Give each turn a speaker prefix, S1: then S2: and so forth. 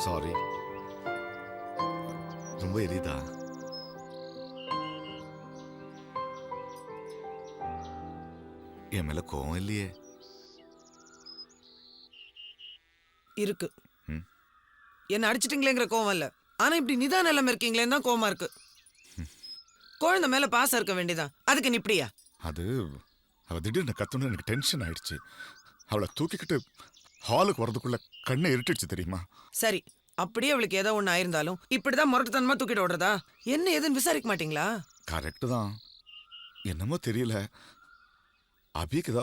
S1: Sorry. ரொம்ப எரியுதா? என் மேல கோவம் இல்லையே?
S2: இருக்கு.
S1: ம்.
S2: என்ன அடிச்சிட்டீங்களேங்கிற கோவம் இல்ல. ஆனா இப்படி நிதானம் இல்லாம இருக்கீங்களேன்னு தான் கோவமா இருக்கு. குழந்தை மேல பாசம் இருக்க வேண்டியதான். அதுக்கு நீ இப்படியா?
S1: அது அவ திடீர்னு கத்துன்னு எனக்கு டென்ஷன் ஆயிடுச்சு. அவளை தூக்கிக்கிட்டு ஹாலுக்கு வரதுக்குள்ள கண்ணை இருட்டுச்சு தெரியுமா?
S2: சரி. அப்படியே அவளுக்கு ஏதோ ஒண்ணு ஆயிருந்தாலும் இப்படிதான் முரட்டுத்தனமா தூக்கிட்டு ஓடுறதா? என்ன ஏதுன்னு விசாரிக்க மாட்டீங்களா?
S1: கரெக்ட் தான். என்னமோ தெரியல. அபிக்கு